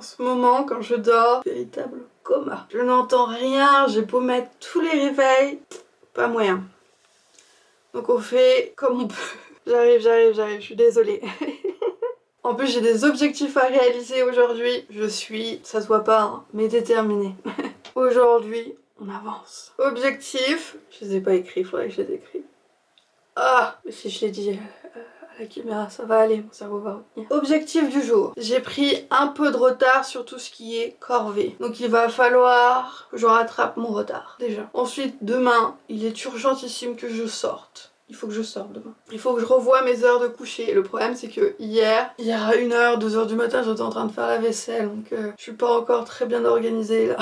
ce moment, quand je dors, véritable coma. Je n'entends rien, j'ai beau mettre tous les réveils, pas moyen. Donc on fait comme on peut. J'arrive, je suis désolée. En plus j'ai des objectifs à réaliser aujourd'hui. Je suis, ça se voit pas, hein, mais déterminée. Aujourd'hui, on avance. Objectif, je les ai pas écrits, faudrait que je les écrive. Ah, mais si je l'ai dit à la caméra, ça va aller, mon cerveau va retenir. Objectif du jour. J'ai pris un peu de retard sur tout ce qui est corvée. Donc il va falloir que je rattrape mon retard, déjà. Ensuite, demain, il est urgentissime que je sorte. Il faut que je sorte demain. Il faut que je revoie mes heures de coucher. Et le problème c'est que hier à 1h, 2h du matin, j'étais en train de faire la vaisselle. Donc je suis pas encore très bien organisée là.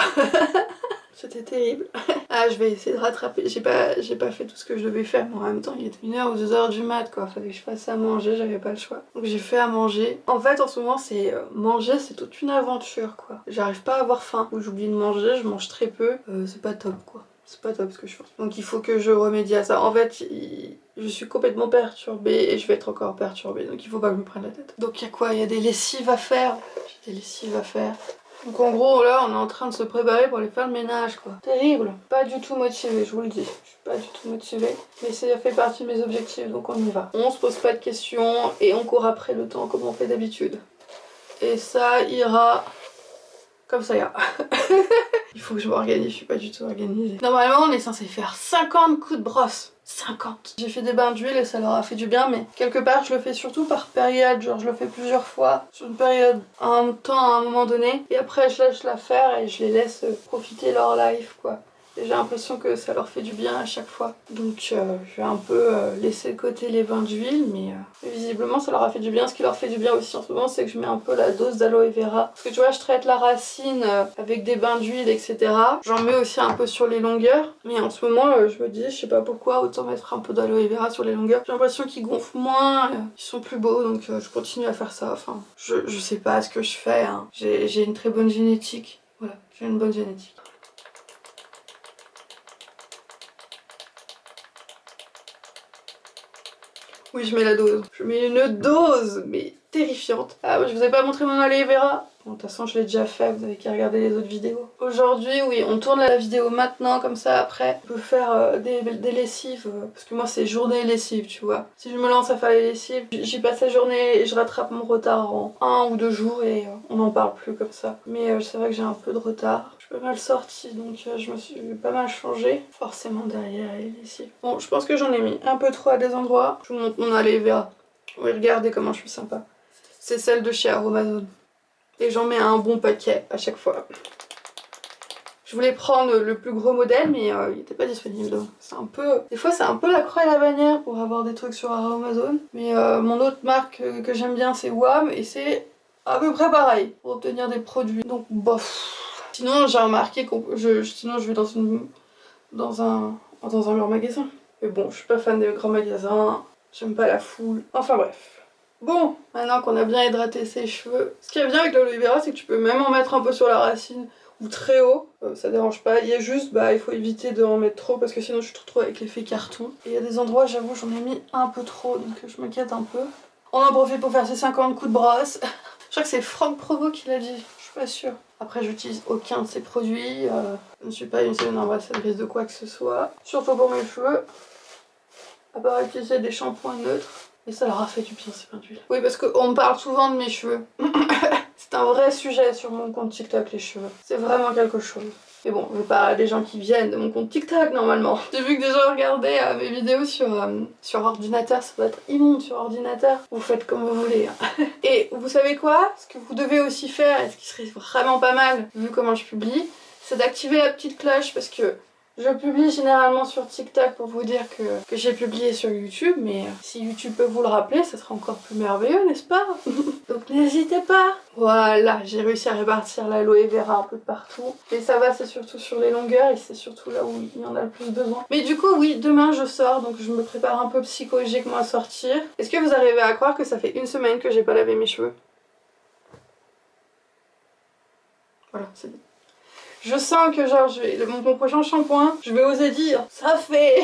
C'était terrible. Ah, je vais essayer de rattraper. J'ai pas fait tout ce que je devais faire, mais en même temps, il était 1h ou 2h du mat, quoi. Fallait que je fasse à manger, j'avais pas le choix. Donc j'ai fait à manger. En fait, en ce moment, c'est manger, c'est toute une aventure, quoi. J'arrive pas à avoir faim. J'oublie de manger, je mange très peu. C'est pas top, quoi. C'est pas top ce que je fais. Donc il faut que je remédie à ça. En fait, je suis complètement perturbée et je vais être encore perturbée. Donc il faut pas que je me prenne la tête. Donc il y a quoi? Il y a des lessives à faire. J'ai des lessives à faire. Donc en gros là on est en train de se préparer pour aller faire le ménage quoi. Terrible. Pas du tout motivée, je vous le dis. Je suis pas du tout motivée. Mais ça fait partie de mes objectifs donc on y va. On se pose pas de questions et on court après le temps comme on fait d'habitude. Et ça ira comme ça ira. Il faut que je m'organise, je suis pas du tout organisée. Normalement on est censé faire 50 coups de brosse. 50. J'ai fait des bains d'huile et ça leur a fait du bien, mais quelque part je le fais surtout par période, genre je le fais plusieurs fois sur une période, à un temps, à un moment donné, et après je lâche l'affaire et je les laisse profiter leur life quoi. Et j'ai l'impression que ça leur fait du bien à chaque fois. Donc je vais un peu laisser de côté les bains d'huile, mais visiblement ça leur a fait du bien. Ce qui leur fait du bien aussi en ce moment, c'est que je mets un peu la dose d'aloe vera. Parce que tu vois, je traite la racine avec des bains d'huile, etc. J'en mets aussi un peu sur les longueurs. Mais en ce moment, je me dis, je sais pas pourquoi, autant mettre un peu d'aloe vera sur les longueurs. J'ai l'impression qu'ils gonflent moins, ils sont plus beaux, donc je continue à faire ça. Enfin, je sais pas ce que je fais, hein. J'ai une très bonne génétique. Voilà, j'ai une bonne génétique. Oui, je mets la dose. Je mets une dose, mais terrifiante. Ah, je vous ai pas montré mon aloe vera. Bon, de toute façon, je l'ai déjà fait, vous avez qu'à regarder les autres vidéos. Aujourd'hui, oui, on tourne la vidéo maintenant, comme ça, après, on peut faire des lessives, parce que moi, c'est journée lessive, tu vois. Si je me lance à faire les lessives, j'y passe la journée et je rattrape mon retard en 1 ou 2 jours et on n'en parle plus comme ça. Mais c'est vrai que j'ai un peu de retard. Pas mal sorti donc je me suis pas mal changée forcément derrière les lessives. Bon, je pense que j'en ai mis un peu trop à des endroits. Je vous montre mon aloe vera. Oui, regardez comment je suis sympa. C'est celle de chez Aromazone et j'en mets un bon paquet à chaque fois. Je voulais prendre le plus gros modèle mais il n'était pas disponible. C'est un peu... Des fois c'est un peu la croix et la bannière pour avoir des trucs sur Aromazone. Mais mon autre marque que j'aime bien c'est WAM et c'est à peu près pareil pour obtenir des produits. Donc bof. Sinon j'ai remarqué que sinon je vais dans un grand magasin. Mais bon, je suis pas fan des grands magasins, j'aime pas la foule. Enfin bref. Bon, maintenant qu'on a bien hydraté ses cheveux, ce qui est bien avec l'aloe vera, c'est que tu peux même en mettre un peu sur la racine ou très haut, ça dérange pas. Il y a juste, il faut éviter d'en mettre trop parce que sinon je suis trop avec l'effet carton. Et il y a des endroits, j'avoue, j'en ai mis un peu trop, donc je m'inquiète un peu. On en profite pour faire ces 50 coups de brosse. Je crois que c'est Franck Provo qui l'a dit, je suis pas sûre. Après j'utilise aucun de ces produits, je ne suis pas une seule ambassadrice de quoi que ce soit. Surtout pour mes cheveux, à part utiliser des shampoings neutres. Et ça leur a fait du bien ces bains d'huile. Oui parce qu'on me parle souvent de mes cheveux. C'est un vrai sujet sur mon compte TikTok les cheveux. C'est vraiment quelque chose. Mais bon, je veux pas des gens qui viennent de mon compte TikTok normalement. J'ai vu que des gens regardaient mes vidéos sur ordinateur, ça doit être immonde sur ordinateur. Vous faites comme vous voulez. Hein. Et vous savez quoi? Ce que vous devez aussi faire, et ce qui serait vraiment pas mal, vu comment je publie, c'est d'activer la petite cloche parce que je publie généralement sur TikTok pour vous dire que j'ai publié sur YouTube, mais si YouTube peut vous le rappeler, ça sera encore plus merveilleux, n'est-ce pas? Donc n'hésitez pas. Voilà, j'ai réussi à répartir l'aloe vera un peu de partout. Et ça va, c'est surtout sur les longueurs et c'est surtout là où il y en a le plus besoin. Mais du coup, oui, demain je sors, donc je me prépare un peu psychologiquement à sortir. Est-ce que vous arrivez à croire que ça fait 1 semaine que j'ai pas lavé mes cheveux? Voilà, c'est dit. Je sens que genre mon prochain shampoing, je vais oser dire ça fait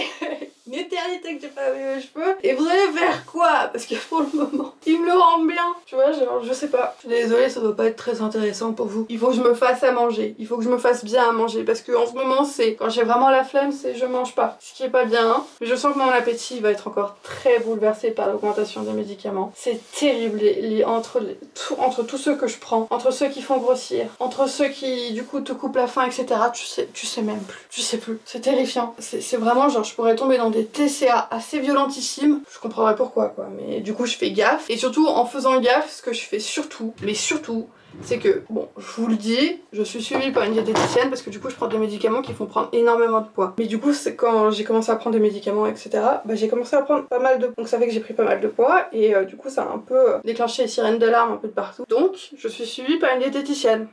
une éternité que j'ai pas lavé mes cheveux. Et vous allez faire quoi? Parce que pour le moment, il me le rend bien. Tu vois, genre, je sais pas. Je suis désolée, ça doit pas être très intéressant pour vous. Il faut que je me fasse à manger. Il faut que je me fasse bien à manger. Parce que en ce moment, c'est quand j'ai vraiment la flemme, c'est je mange pas. Ce qui est pas bien. Hein. Mais je sens que mon appétit va être encore très bouleversé par l'augmentation des médicaments. C'est terrible. Entre tous ceux que je prends, entre ceux qui font grossir, entre ceux qui, du coup, te coupent la faim, etc. Tu sais même plus. Tu sais plus. C'est terrifiant. C'est vraiment genre, je pourrais tomber dans des TCA assez violentissimes. Je comprendrais pourquoi, quoi. Mais du coup, je fais gaffe. Et surtout, en faisant gaffe, ce que je fais surtout, mais surtout, c'est que, bon, je vous le dis, je suis suivie par une diététicienne parce que du coup, je prends des médicaments qui font prendre énormément de poids. Mais du coup, c'est quand j'ai commencé à prendre des médicaments, etc., bah j'ai commencé à prendre pas mal de poids. Donc ça fait que j'ai pris pas mal de poids et du coup, ça a un peu déclenché les sirènes d'alarme un peu de partout. Donc, je suis suivie par une diététicienne.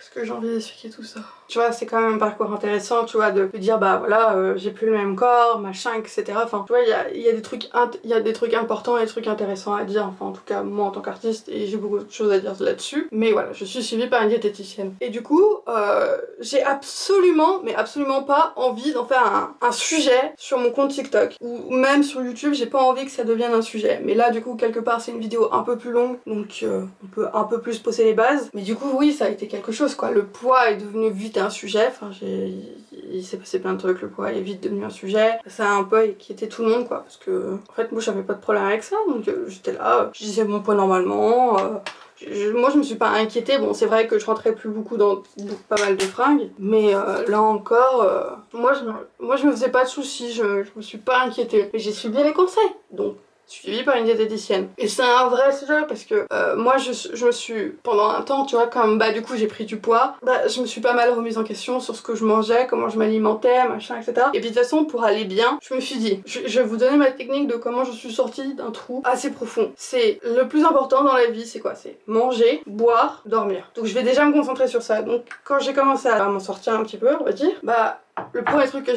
Est-ce que j'ai envie d'expliquer tout ça? Tu vois, c'est quand même un parcours intéressant, tu vois, de dire bah voilà, j'ai plus le même corps, machin, etc. Enfin, tu vois, il y a des trucs importants et des trucs intéressants à dire. Enfin, en tout cas, moi en tant qu'artiste, et j'ai beaucoup de choses à dire là-dessus. Mais voilà, je suis suivie par une diététicienne. Et du coup, j'ai absolument, mais absolument pas envie d'en faire un sujet sur mon compte TikTok. Ou même sur YouTube, j'ai pas envie que ça devienne un sujet. Mais là, du coup, quelque part, c'est une vidéo un peu plus longue, donc on peut un peu plus poser les bases. Mais du coup, oui, ça a été quelque chose, quoi. Le poids est devenu vite un sujet, enfin il s'est passé plein de trucs, le poids est vite devenu un sujet, ça a un peu inquiété tout le monde quoi, parce que en fait moi j'avais pas de problème avec ça, donc j'étais là, je disais mon poids normalement, moi je me suis pas inquiétée, bon c'est vrai que je rentrais plus beaucoup dans pas mal de fringues, mais là encore, moi je me faisais pas de soucis, je me suis pas inquiétée, mais j'ai suivi les conseils, donc suivi par une diététicienne. Et c'est un vrai sujet parce que moi je me suis, pendant un temps, tu vois, comme bah du coup j'ai pris du poids, bah je me suis pas mal remise en question sur ce que je mangeais, comment je m'alimentais, machin, etc. Et puis de toute façon, pour aller bien, je me suis dit, je vais vous donner ma technique de comment je suis sortie d'un trou assez profond. C'est le plus important dans la vie, c'est quoi? C'est manger, boire, dormir. Donc je vais déjà me concentrer sur ça. Donc quand j'ai commencé à m'en sortir un petit peu, on va dire, bah les premiers trucs que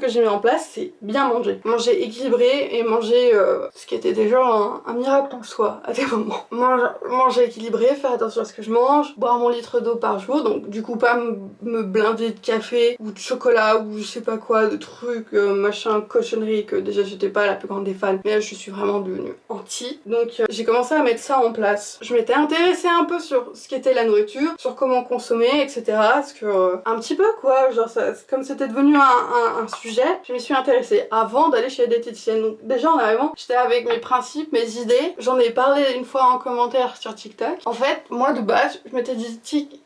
j'ai mis en place, c'est bien manger. Manger équilibré et manger ce qui était déjà un miracle en soi à des moments. Manger équilibré, faire attention à ce que je mange, boire mon litre d'eau par jour, donc du coup pas me blinder de café ou de chocolat ou je sais pas quoi, de trucs, machin, cochonnerie que déjà j'étais pas la plus grande des fans, mais là je suis vraiment devenue anti. Donc j'ai commencé à mettre ça en place. Je m'étais intéressée un peu sur ce qu'était la nourriture, sur comment consommer, etc. Parce que un petit peu quoi, genre ça, comme c'était devenu un sujet, je m'y suis intéressée avant d'aller chez la diététicienne. Donc déjà en arrivant, j'étais avec mes principes, mes idées. J'en ai parlé une fois en commentaire sur TikTok. En fait, moi de base, je m'étais dit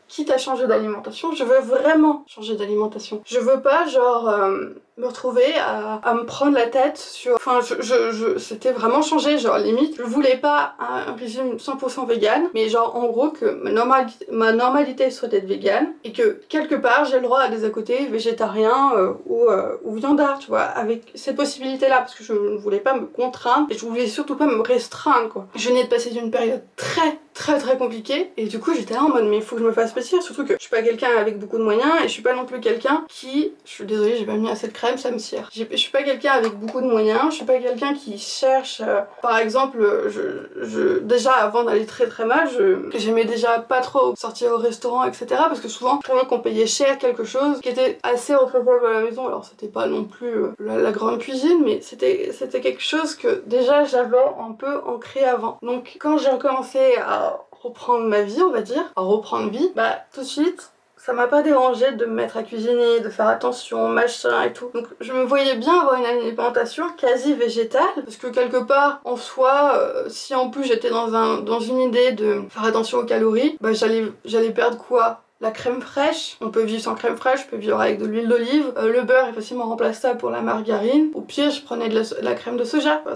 quitte à changer d'alimentation, je veux vraiment changer d'alimentation. Je veux pas genre me retrouver à me prendre la tête sur... Enfin, c'était vraiment changé, genre limite, je voulais pas un régime 100% vegan, mais genre en gros que ma normalité soit d'être vegan et que quelque part j'ai le droit à des à côté végétariens ou viandards, tu vois, avec cette possibilité-là, parce que je ne voulais pas me contraindre et je voulais surtout pas me restreindre, quoi. Je venais de passer d'une période très compliquée et du coup j'étais là en mode mais il faut que je me fasse plaisir, surtout que je suis pas quelqu'un avec beaucoup de moyens et je suis pas non plus quelqu'un qui, je suis désolée j'ai pas mis assez de crème, ça me cire, je suis pas quelqu'un avec beaucoup de moyens, je suis pas quelqu'un qui cherche par exemple déjà avant d'aller très mal, j'aimais déjà pas trop sortir au restaurant etc, parce que souvent je trouvais qu'on payait cher quelque chose qui était assez refaisable à la maison, alors c'était pas non plus la grande cuisine, mais c'était quelque chose que déjà j'avais un peu ancré avant. Donc quand j'ai recommencé à reprendre ma vie, on va dire, à reprendre vie, bah tout de suite ça m'a pas dérangé de me mettre à cuisiner, de faire attention, machin et tout. Donc je me voyais bien avoir une alimentation quasi végétale, parce que quelque part, en soi, si en plus j'étais dans une idée de faire attention aux calories, bah j'allais perdre quoi? La crème fraîche, on peut vivre sans crème fraîche, je peux vivre avec de l'huile d'olive, le beurre est facilement remplaçable pour la margarine, au pire je prenais de la crème de soja, enfin,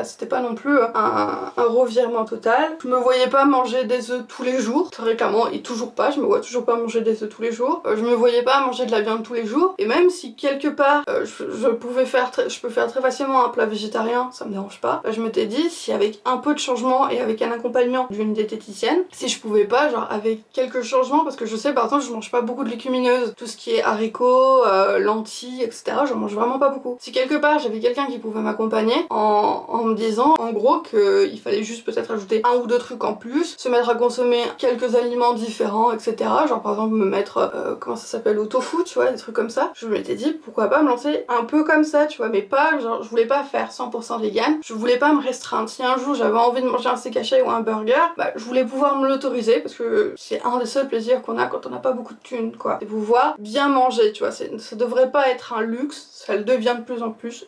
c'était pas non plus un revirement total. Je me voyais pas manger des œufs tous les jours, très clairement, et toujours pas, je me vois toujours pas manger des œufs tous les jours, je me voyais pas manger de la viande tous les jours, et même si quelque part je peux faire très facilement un plat végétarien, ça me dérange pas, je m'étais dit si avec un peu de changement et avec un accompagnement d'une diététicienne, si je pouvais pas, genre avec quelques changements, parce que je sais par exemple je mange pas beaucoup de légumineuses, tout ce qui est haricots, lentilles, etc. j'en mange vraiment pas beaucoup. Si quelque part j'avais quelqu'un qui pouvait m'accompagner en me disant en gros qu'il fallait juste peut-être ajouter un ou deux trucs en plus, se mettre à consommer quelques aliments différents, etc. Genre par exemple me mettre, comment ça s'appelle, au tofu, tu vois, des trucs comme ça. Je m'étais dit pourquoi pas me lancer un peu comme ça, tu vois, mais pas genre je voulais pas faire 100% vegan, je voulais pas me restreindre. Si un jour j'avais envie de manger un steak haché ou un burger, bah je voulais pouvoir me l'autoriser parce que c'est un des seuls plaisirs qu'on a quand on n'a pas beaucoup de thunes, quoi. C'est pouvoir bien manger, tu vois, ça devrait pas être un luxe, ça le devient de plus en plus.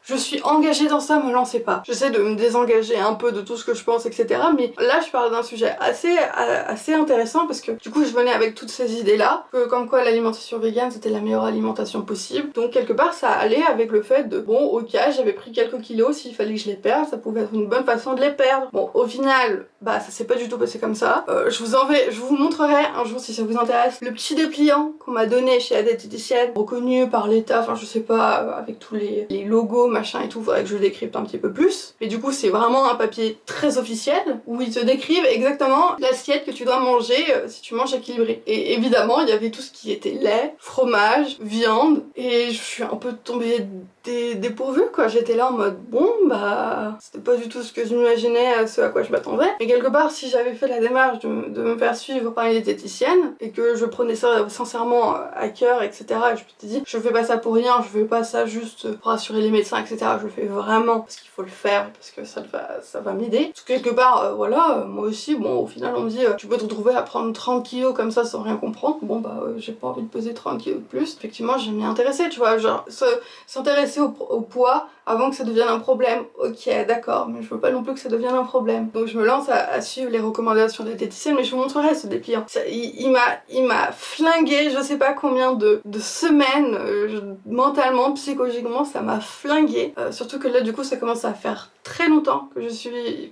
Je suis engagée dans ça, me lancez pas. J'essaie de me désengager un peu de tout ce que je pense, etc. Mais là, je parle d'un sujet assez intéressant parce que du coup, je venais avec toutes ces idées-là, que comme quoi l'alimentation végane c'était la meilleure alimentation possible. Donc quelque part, ça allait avec le fait de bon, ok, j'avais pris quelques kilos, s'il fallait que je les perde, ça pouvait être une bonne façon de les perdre. Bon, au final, bah ça s'est pas du tout passé comme ça. Je vous montrerai un jour si ça vous intéresse le petit dépliant qu'on m'a donné chez la diététicienne, reconnu par l'État, enfin je sais pas, avec tous les logos, machin et tout, faudrait que je le décrypte un petit peu plus. Mais du coup, c'est vraiment un papier très officiel où ils te décrivent exactement l'assiette que tu dois manger si tu manges équilibré. Et évidemment, il y avait tout ce qui était lait, fromage, viande, et je suis un peu tombée dépourvue, quoi. J'étais là en mode bon, bah, c'était pas du tout ce que je m'imaginais, ce à quoi je m'attendais. Mais quelque part, si j'avais fait la démarche de me faire suivre par une diététicienne et que je prenais ça sincèrement à cœur, etc., et je me suis dit, je fais pas ça pour rien, je fais pas ça juste pour rassurer les médecins, etc. Je le fais vraiment parce qu'il faut le faire, parce que ça va m'aider. Parce que quelque part, voilà, moi aussi, bon, au final, on me dit, tu peux te retrouver à prendre 30 kilos comme ça sans rien comprendre. Bon, bah, j'ai pas envie de peser 30 kilos de plus. Effectivement, j'ai m'y intéresser, tu vois, genre, s'intéresser au poids avant que ça devienne un problème. Ok, d'accord, mais je veux pas non plus que ça devienne un problème. Donc je me lance à suivre les recommandations des diététiciennes, mais je vous montrerai ce dépliant. Il m'a flingué, je sais pas combien de semaines, mentalement, psychologiquement, ça m'a flingué. Surtout que là, du coup, ça commence à faire très longtemps que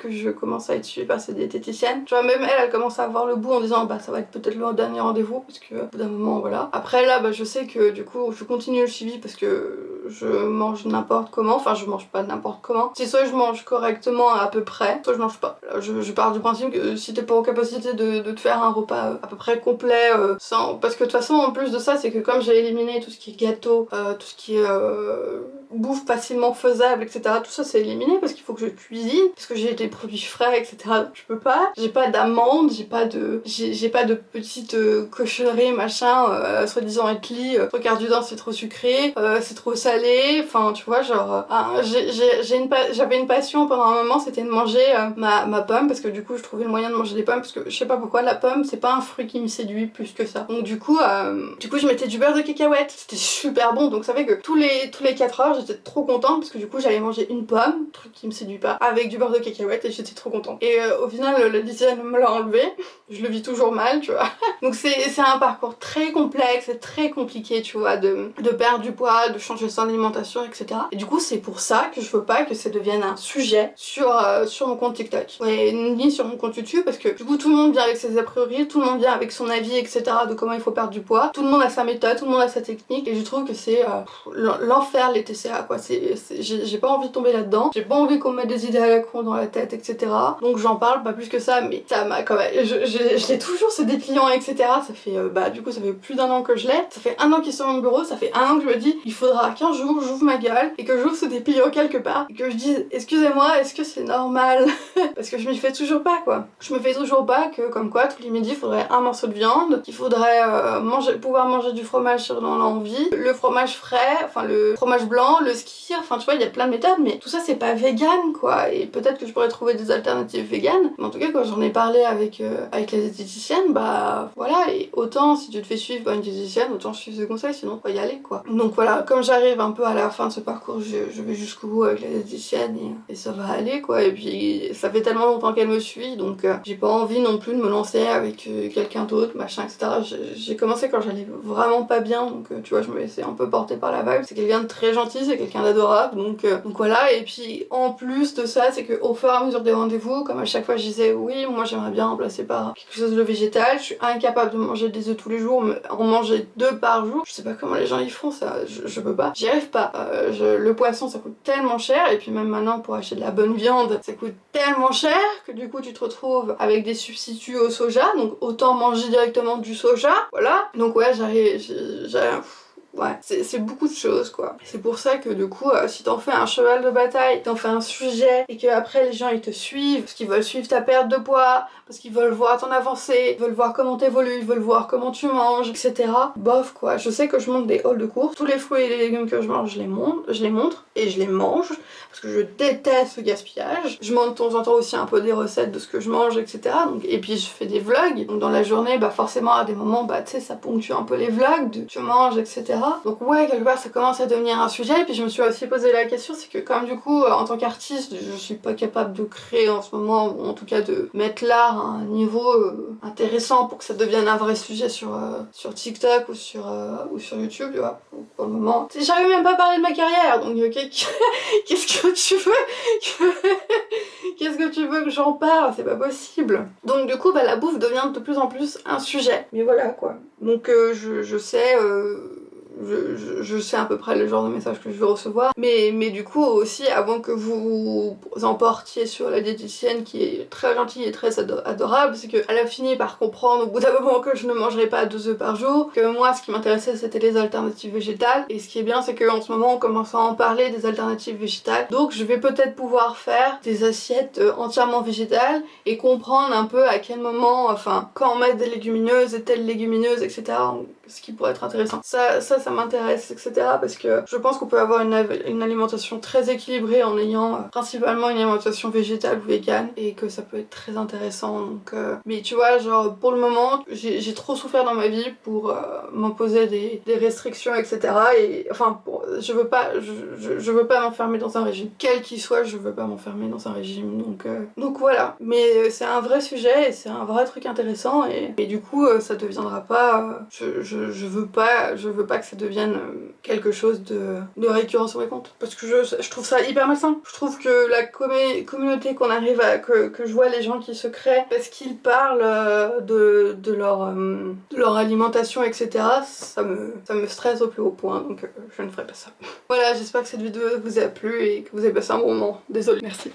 je commence à être suivie par cette diététicienne. Tu vois, même elle commence à avoir le bout en disant, bah ça va être peut-être le dernier rendez-vous, parce que au bout d'un moment, voilà. Après là, bah je sais que du coup, je continue le suivi parce que je mange n'importe comment, enfin je mange pas n'importe comment. C'est soit je mange correctement à peu près, soit je mange pas. Là, je pars du principe que si t'es pas en capacité de te faire un repas à peu près complet, sans... Parce que de toute façon, en plus de ça, c'est que comme j'ai éliminé tout ce qui est gâteau, tout ce qui est bouffe facilement faisable, etc., tout ça c'est éliminé parce qu'il faut que je cuisine, parce que j'ai des produits frais, etc. Je peux pas. J'ai pas d'amandes, j'ai pas de petites cochonneries, machin, soi-disant être regarde du dent, c'est trop sucré, c'est trop salé, enfin tu vois, genre j'avais une passion pendant un moment, c'était de manger ma pomme, parce que du coup je trouvais le moyen de manger des pommes, parce que je sais pas pourquoi la pomme c'est pas un fruit qui me séduit plus que ça. Donc du coup je mettais du beurre de cacahuète, c'était super bon, donc ça fait que tous les 4 heures j'étais trop contente parce que du coup j'allais manger une pomme, truc qui me séduit pas, avec du beurre de cacahuète, et j'étais trop contente. Et au final la diététicienne me l'a enlevé, je le vis toujours mal, tu vois. Donc c'est un parcours très complexe et très compliqué, tu vois, de perdre du poids, de changer son alimentation, etc. Et du coup c'est pour ça que je veux pas que ça devienne un sujet sur mon compte TikTok, et ni sur mon compte YouTube, parce que du coup tout le monde vient avec ses a priori, tout le monde vient avec son avis, etc., de comment il faut perdre du poids, tout le monde a sa méthode, tout le monde a sa technique, et je trouve que c'est l'enfer les TCA, quoi. J'ai pas envie de tomber là-dedans, j'ai pas envie qu'on me mette des idées à la con dans la tête, etc. Donc j'en parle pas plus que ça, mais ça m'a quand même, je l'ai toujours ce dépliant, etc. Ça fait du coup ça fait plus d'1 an que je l'ai, ça fait 1 an qu'il est sur mon bureau, ça fait 1 an que je me dis il faudra qu'un jour j'ouvre ma gueule et que j'ouvre ce dépliant quelque part et que je dise excusez-moi, est-ce que c'est normal? Parce que je m'y fais toujours pas, quoi. Je me fais toujours pas que comme quoi tous les midis il faudrait un morceau de viande, qu'il faudrait pouvoir manger du fromage si on en a envie, le fromage frais, enfin le fromage blanc, le skyr, enfin tu vois il y a plein de méthodes, mais tout ça c'est pas vegan, quoi. Et peut-être que je pourrais trouver des alternatives véganes, mais en tout cas quand j'en ai parlé avec la diététicienne, bah voilà, et autant si tu te fais suivre par une diététicienne, autant suivre ses conseils, sinon faut y aller, quoi. Donc voilà, comme j'arrive un peu à la fin de ce parcours, je vais jusqu'au bout avec la diététicienne et ça va aller, quoi. Et puis ça fait tellement longtemps qu'elle me suit, donc j'ai pas envie non plus de me lancer avec quelqu'un d'autre, machin, etc. J'ai commencé quand j'allais vraiment pas bien, donc tu vois je me laissais un peu porter par la vibe. C'est quelqu'un de très gentil, c'est quelqu'un d'adorable, donc voilà. Et puis en plus de ça, c'est qu'au fur et à mesure des rendez-vous, comme à chaque fois je disais oui, moi j'aimerais bien remplacer par quelque chose de végétal, je suis incapable de manger des œufs tous les jours, mais en manger 2 par jour, je sais pas comment les gens y font ça, je peux pas, j'y arrive pas. Le poisson ça coûte tellement cher, et puis même maintenant pour acheter de la bonne viande, ça coûte tellement cher que du coup tu te retrouves avec des substituts au soja, donc autant manger directement du soja, voilà. Donc ouais, ouais, c'est beaucoup de choses quoi. C'est pour ça que du coup, si t'en fais un cheval de bataille, t'en fais un sujet, et que après les gens ils te suivent, parce qu'ils veulent suivre ta perte de poids, parce qu'ils veulent voir ton avancée, ils veulent voir comment t'évolues, ils veulent voir comment tu manges, etc. Bof quoi, je sais que je monte des hauls de course, tous les fruits et les légumes que je mange, je les montre, et je les mange, parce que je déteste le gaspillage. Je montre de temps en temps aussi un peu des recettes de ce que je mange, etc. Donc, et puis je fais des vlogs, donc dans la journée, bah forcément à des moments, bah tu sais, ça ponctue un peu les vlogs, de tu manges, etc. Donc ouais, quelque part ça commence à devenir un sujet, et puis je me suis aussi posé la question, c'est que comme du coup, en tant qu'artiste, je suis pas capable de créer en ce moment, ou en tout cas de mettre l'art à un niveau intéressant pour que ça devienne un vrai sujet sur TikTok ou sur YouTube, tu vois. Donc, pour le moment, j'arrive même pas à parler de ma carrière, donc qu'est-ce que tu veux qu'est-ce que tu veux que j'en parle? C'est pas possible. Donc du coup, bah, la bouffe devient de plus en plus un sujet. Mais voilà quoi. Donc je sais... je sais à peu près le genre de message que je veux recevoir, mais du coup aussi avant que vous emportiez sur la diététicienne qui est très gentille et très adorable, c'est qu'elle a fini par comprendre au bout d'un moment que je ne mangerais pas 2 œufs par jour, que moi ce qui m'intéressait c'était les alternatives végétales, et ce qui est bien c'est qu'en ce moment on commence à en parler des alternatives végétales, donc je vais peut-être pouvoir faire des assiettes entièrement végétales et comprendre un peu à quel moment, enfin quand mettre des légumineuses et telles légumineuses, etc. Ce qui pourrait être intéressant. Ça m'intéresse, etc. Parce que je pense qu'on peut avoir une alimentation très équilibrée en ayant principalement une alimentation végétale ou végane, et que ça peut être très intéressant. Donc, mais tu vois, genre pour le moment, j'ai trop souffert dans ma vie pour m'imposer des restrictions, etc. Et enfin, je veux pas m'enfermer dans un régime. Quel qu'il soit, je veux pas m'enfermer dans un régime. Donc voilà. Mais c'est un vrai sujet et c'est un vrai truc intéressant, et du coup, ça deviendra pas... je veux pas que ça devienne quelque chose de récurrent sur mes comptes, parce que je trouve ça hyper malsain. Je trouve que la communauté qu'on arrive à... que je vois les gens qui se créent parce qu'ils parlent de leur alimentation, etc. Ça me stresse au plus haut point, donc je ne ferai pas ça. Voilà, j'espère que cette vidéo vous a plu et que vous avez passé un bon moment. Désolée, merci.